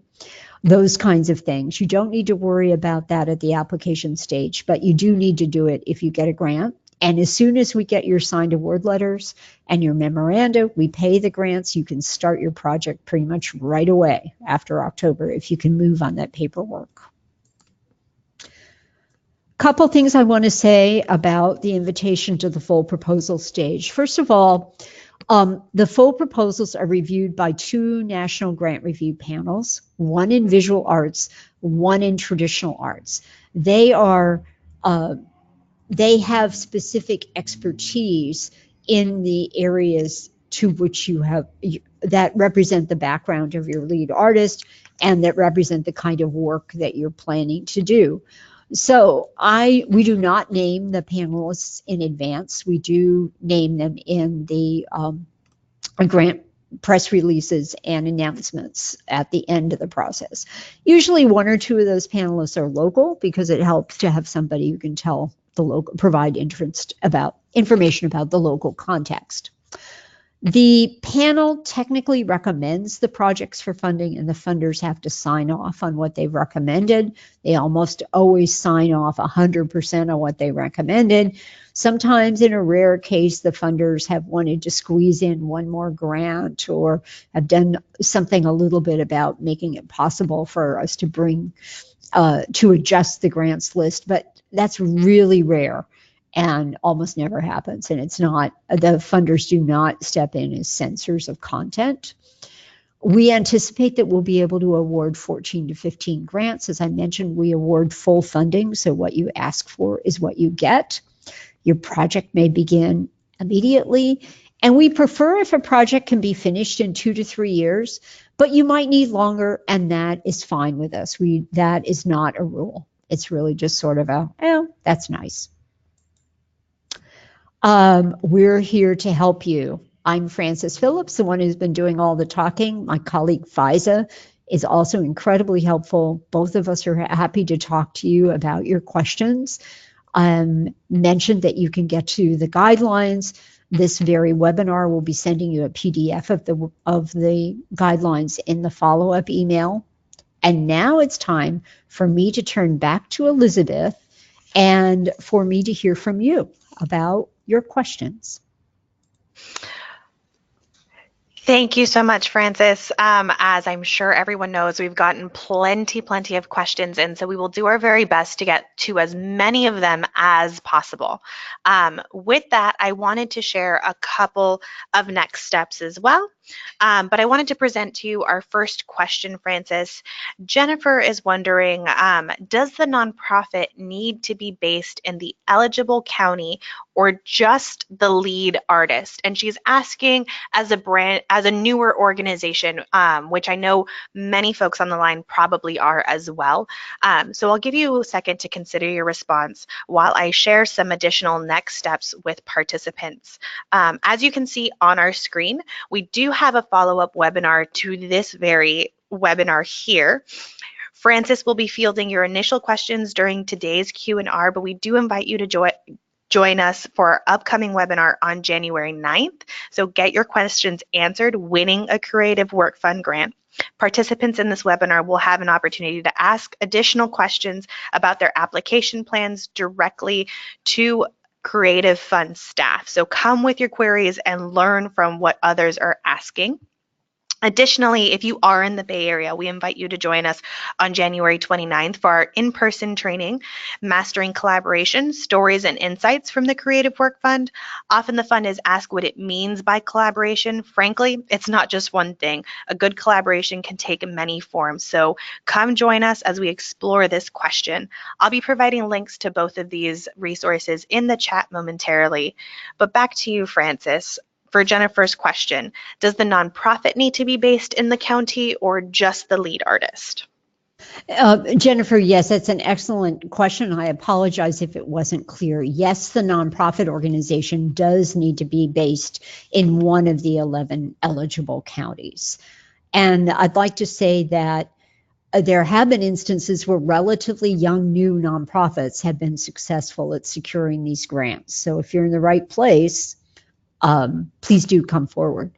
Those kinds of things. You don't need to worry about that at the application stage, but you do need to do it if you get a grant. And as soon as we get your signed award letters and your memoranda, we pay the grants, you can start your project pretty much right away after October if you can move on that paperwork. Couple things I want to say about the invitation to the full proposal stage. First of all, the full proposals are reviewed by 2 national grant review panels, one in visual arts, one in traditional arts. They have specific expertise in the areas to which you have that represent the background of your lead artist and that represent the kind of work that you're planning to do. So we do not name the panelists in advance. We do name them in the grant press releases and announcements at the end of the process. Usually 1 or 2 of those panelists are local because it helps to have somebody who can provide information about the local context. The panel technically recommends the projects for funding, and the funders have to sign off on what they've recommended. They almost always sign off 100% on what they recommended. Sometimes, in a rare case, the funders have wanted to squeeze in one more grant or have done something a little bit about making it possible for us to adjust the grants list, but that's really rare and almost never happens. And the funders do not step in as censors of content. We anticipate that we'll be able to award 14 to 15 grants. As I mentioned, we award full funding, so what you ask for is what you get. Your project may begin immediately, and we prefer if a project can be finished in 2 to 3 years, but you might need longer, and that is fine with us. That is not a rule. It's really just sort of that's nice. We're here to help you. I'm Frances Phillips, the one who's been doing all the talking. My colleague Faiza is also incredibly helpful. Both of us are happy to talk to you about your questions. Mentioned that you can get to the guidelines. This very webinar will be sending you a PDF of the guidelines in the follow-up email. And now it's time for me to turn back to Elizabeth and for me to hear from you about your questions. Thank you so much, Frances. As I'm sure everyone knows, we've gotten plenty of questions, and so we will do our very best to get to as many of them as possible. With that, I wanted to share a couple of next steps as well. But I wanted to present to you our first question, Frances. Jennifer is wondering, does the nonprofit need to be based in the eligible county or just the lead artist? And she's asking as a newer organization, which I know many folks on the line probably are as well. So I'll give you a second to consider your response while I share some additional next steps with participants. As you can see on our screen, we do have a follow-up webinar to this very webinar here. Frances will be fielding your initial questions during today's Q&R, but we do invite you to join us for our upcoming webinar on January 9th. So get your questions answered, winning a Creative Work Fund grant. Participants in this webinar will have an opportunity to ask additional questions about their application plans directly to Creative Fund staff. So come with your queries and learn from what others are asking. Additionally, if you are in the Bay Area, we invite you to join us on January 29th for our in-person training, Mastering Collaboration, Stories and Insights from the Creative Work Fund. Often the fund is asked what it means by collaboration. Frankly, it's not just one thing. A good collaboration can take many forms. So come join us as we explore this question. I'll be providing links to both of these resources in the chat momentarily. But back to you, Frances. For Jennifer's question, does the nonprofit need to be based in the county or just the lead artist? Jennifer, yes, that's an excellent question. I apologize if it wasn't clear. Yes, the nonprofit organization does need to be based in one of the 11 eligible counties. And I'd like to say that there have been instances where relatively young new nonprofits have been successful at securing these grants. So if you're in the right place, please do come forward.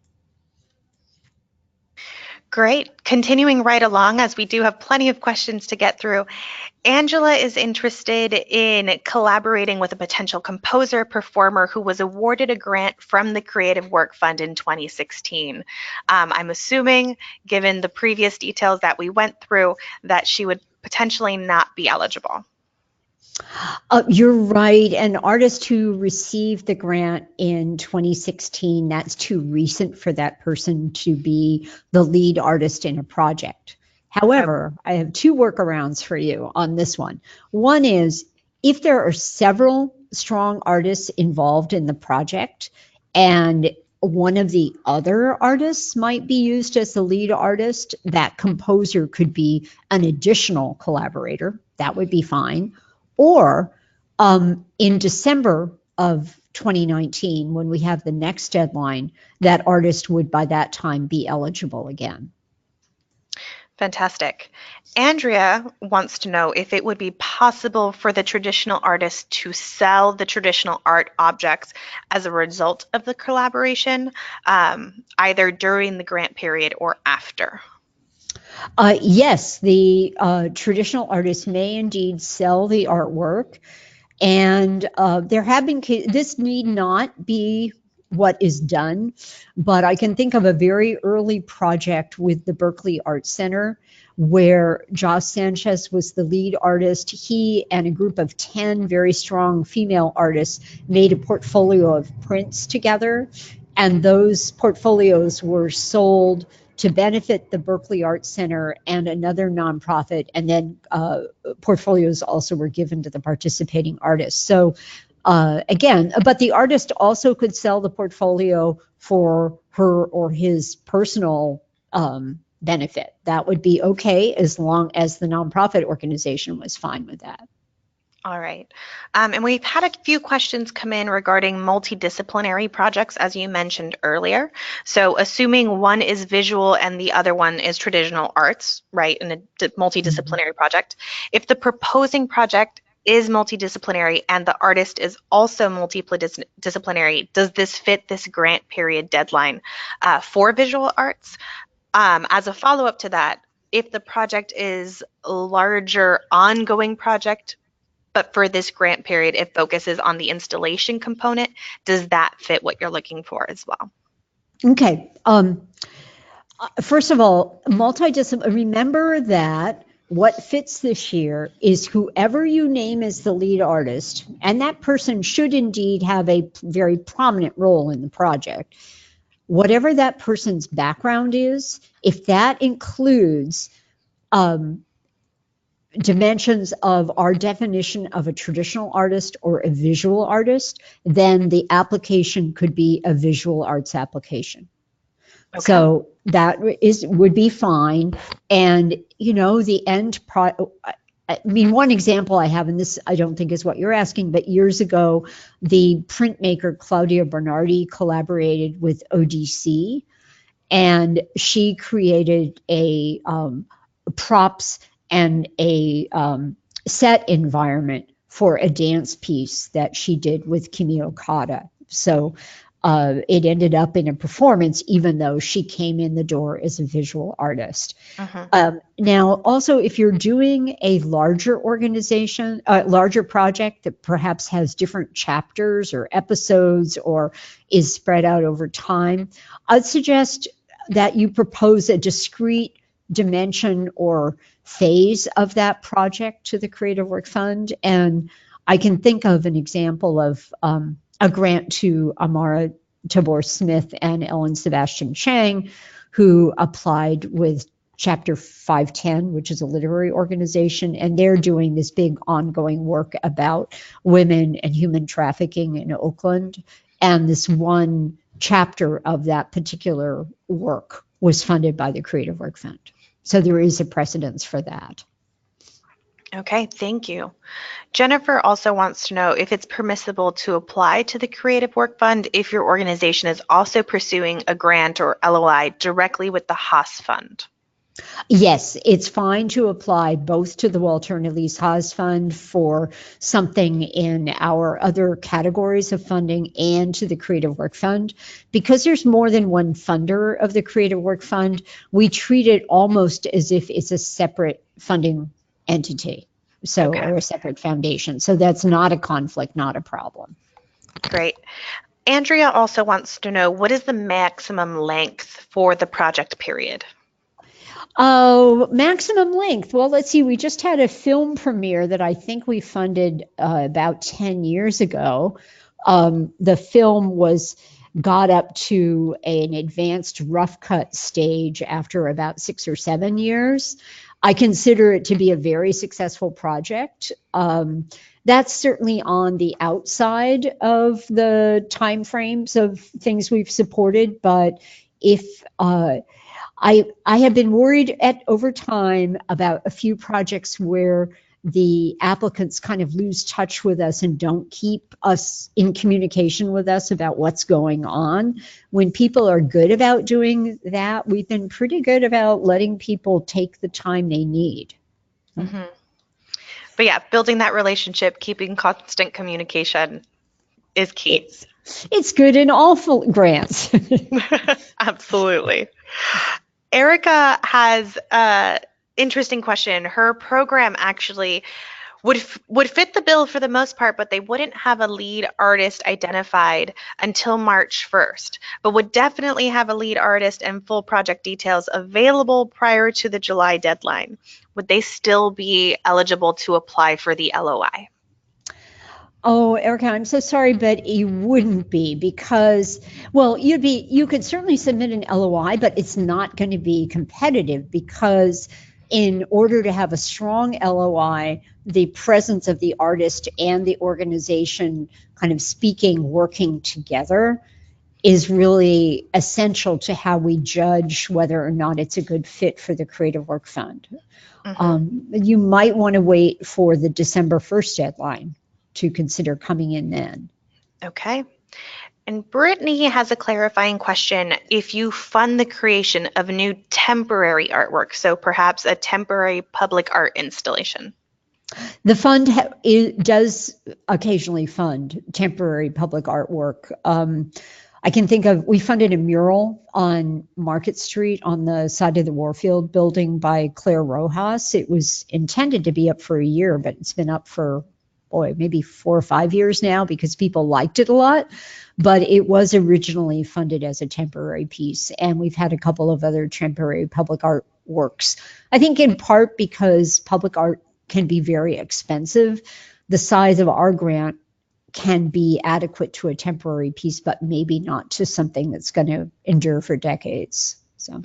Great. Continuing right along, as we do have plenty of questions to get through, Angela is interested in collaborating with a potential composer performer who was awarded a grant from the Creative Work Fund in 2016. I'm assuming, given the previous details that we went through, that she would potentially not be eligible. You're right. An artist who received the grant in 2016, that's too recent for that person to be the lead artist in a project. However, I have two workarounds for you on this one. One is if there are several strong artists involved in the project and one of the other artists might be used as the lead artist, that composer could be an additional collaborator. That would be fine. Or in December of 2019, when we have the next deadline, that artist would by that time be eligible again. Fantastic. Andrea wants to know if it would be possible for the traditional artist to sell the traditional art objects as a result of the collaboration, either during the grant period or after. Yes, the traditional artist may indeed sell the artwork. And there have been cases, this need not be what is done, but I can think of a very early project with the Berkeley Art Center where Joss Sanchez was the lead artist. He and a group of 10 very strong female artists made a portfolio of prints together, and those portfolios were sold to benefit the Berkeley Art Center and another nonprofit, and then portfolios also were given to the participating artists. So again, but the artist also could sell the portfolio for her or his personal benefit. That would be okay as long as the nonprofit organization was fine with that. All right. And we've had a few questions come in regarding multidisciplinary projects, as you mentioned earlier. So assuming one is visual and the other one is traditional arts, right, in a multidisciplinary project, if the proposing project is multidisciplinary and the artist is also multidisciplinary, does this fit this grant period deadline for visual arts? As a follow-up to that, if the project is a larger ongoing project, but for this grant period, it focuses on the installation component, does that fit what you're looking for as well? Okay. First of all, remember that what fits this year is whoever you name as the lead artist, and that person should indeed have a very prominent role in the project. Whatever that person's background is, if that includes dimensions of our definition of a traditional artist or a visual artist, then the application could be a visual arts application. Okay. So that would be fine. And, you know, one example I have, and this I don't think is what you're asking, but years ago, the printmaker Claudia Bernardi collaborated with ODC, and she created a props and a set environment for a dance piece that she did with Kimi Okada. So it ended up in a performance, even though she came in the door as a visual artist. Uh-huh. Now, also, if you're doing a larger organization, larger project that perhaps has different chapters or episodes or is spread out over time, I'd suggest that you propose a discrete dimension or phase of that project to the Creative Work Fund. And I can think of an example of a grant to Amara Tabor Smith and Ellen Sebastian Chang, who applied with Chapter 510, which is a literary organization, and they're doing this big ongoing work about women and human trafficking in Oakland. And this one chapter of that particular work was funded by the Creative Work Fund. So there is a precedence for that. Okay, thank you. Jennifer also wants to know if it's permissible to apply to the Creative Work Fund if your organization is also pursuing a grant or LOI directly with the Haas Fund. Yes, it's fine to apply both to the Walter and Elise Haas Fund for something in our other categories of funding and to the Creative Work Fund. Because there's more than one funder of the Creative Work Fund, we treat it almost as if it's a separate funding entity, Okay, or a separate foundation. So that's not a conflict, not a problem. great. Andrea also wants to know, what is the maximum length for the project period? Oh, maximum length. Well, let's see. We just had a film premiere that I think we funded about 10 years ago. The film got up to an advanced rough cut stage after about 6 or 7 years. I consider it to be a very successful project. That's certainly on the outside of the timeframes of things we've supported, but if I have been worried over time about a few projects where the applicants kind of lose touch with us and don't keep us in communication with us about what's going on. When people are good about doing that, we've been pretty good about letting people take the time they need. Mm-hmm. But yeah, building that relationship, keeping constant communication is key. It's good in all grants. Absolutely. Erica has an interesting question. Her program actually would fit the bill for the most part, but they wouldn't have a lead artist identified until March 1st, but would definitely have a lead artist and full project details available prior to the July deadline. Would they still be eligible to apply for the LOI? Oh, Erica, I'm so sorry, but you wouldn't be because, well, you could certainly submit an LOI, but it's not going to be competitive because in order to have a strong LOI, the presence of the artist and the organization kind of working together is really essential to how we judge whether or not it's a good fit for the Creative Work Fund. You might want to wait for the December 1st deadline to consider coming in then. Okay. And Brittany has a clarifying question. If you fund the creation of new temporary artwork, so perhaps a temporary public art installation. The fund does occasionally fund temporary public artwork. I can think of, we funded a mural on Market Street on the side of the Warfield building by Claire Rojas. It was intended to be up for a year, but it's been up for, maybe 4 or 5 years now because people liked it a lot. But it was originally funded as a temporary piece. And we've had a couple of other temporary public art works. I think in part because public art can be very expensive. The size of our grant can be adequate to a temporary piece, but maybe not to something that's going to endure for decades. So.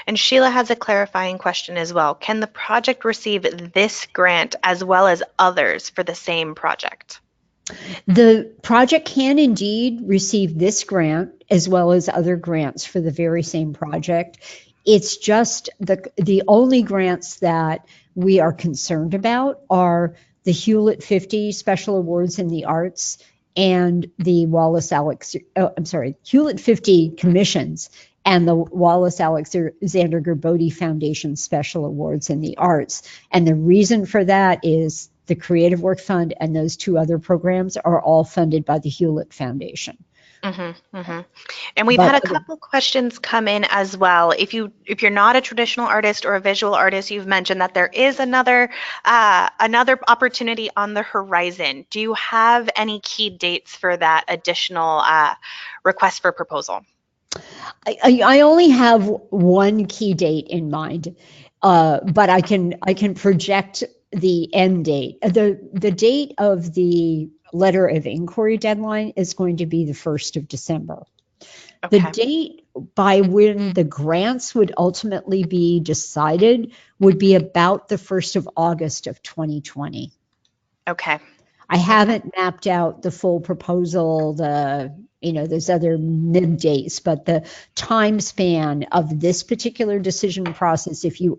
And Sheila has a clarifying question as well. Can the project receive this grant as well as others for the same project? The project can indeed receive this grant as well as other grants for the very same project. It's just the only grants that we are concerned about are the Hewlett 50 Special Awards in the Arts and the Hewlett 50 commissions and the Wallace Alexander Gerbode Foundation Special Awards in the Arts. And the reason for that is the Creative Work Fund and those 2 other programs are all funded by the Hewlett Foundation. And we've had a couple questions come in as well. If you're not a traditional artist or a visual artist, you've mentioned that there is another opportunity on the horizon. Do you have any key dates for that additional request for proposal? I only have one key date in mind, but I can project the end date. The date of the letter of inquiry deadline is going to be the 1st of December. Okay. The date by when the grants would ultimately be decided would be about the 1st of August of 2020. Okay. I haven't mapped out the full proposal, those other mid dates, but the time span of this particular decision process, if you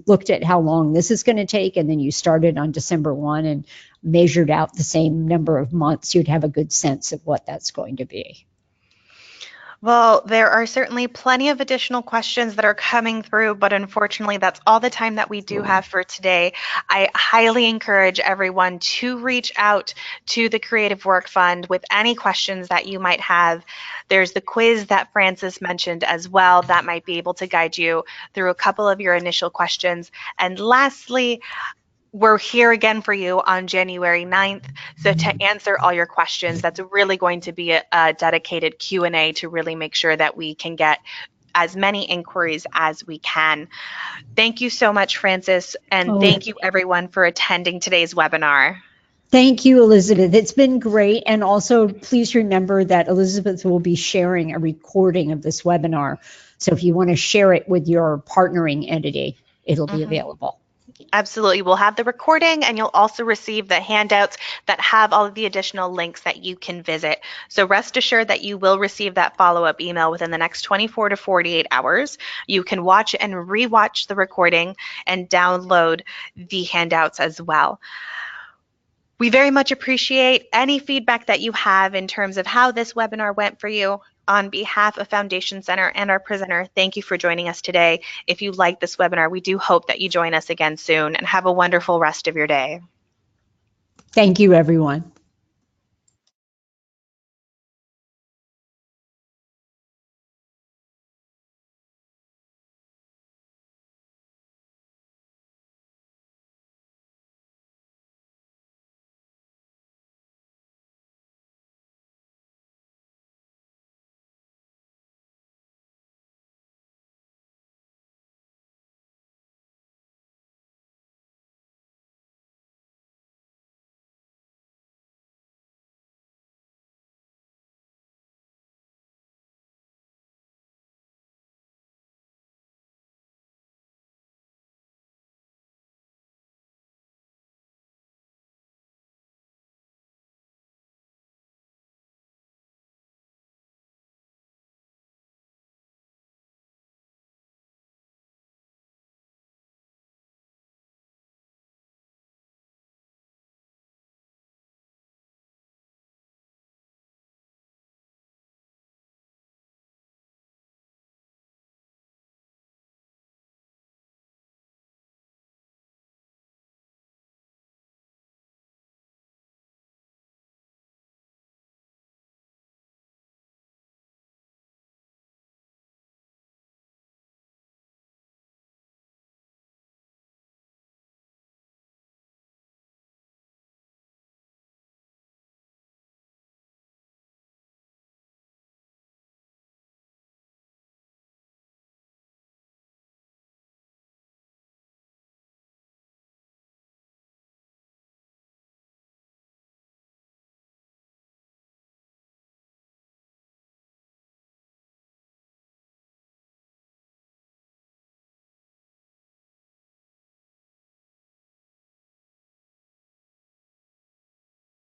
looked at how long this is going to take and then you started on December 1 and measured out the same number of months, you'd have a good sense of what that's going to be. Well, there are certainly plenty of additional questions that are coming through, but unfortunately, that's all the time that we do have for today. I highly encourage everyone to reach out to the Creative Work Fund with any questions that you might have. There's the quiz that Francis mentioned as well that might be able to guide you through a couple of your initial questions. And lastly, we're here again for you on January 9th. So to answer all your questions, that's really going to be a dedicated Q&A to really make sure that we can get as many inquiries as we can. Thank you so much, Francis, and thank you everyone for attending today's webinar. Thank you, Elizabeth. It's been great. And also, please remember that Elizabeth will be sharing a recording of this webinar. So if you want to share it with your partnering entity, it'll be available. Absolutely. We'll have the recording, and you'll also receive the handouts that have all of the additional links that you can visit. So rest assured that you will receive that follow-up email within the next 24 to 48 hours. You can watch and rewatch the recording and download the handouts as well. We very much appreciate any feedback that you have in terms of how this webinar went for you. On behalf of Foundation Center and our presenter, thank you for joining us today. If you like this webinar, we do hope that you join us again soon, and have a wonderful rest of your day. Thank you, everyone.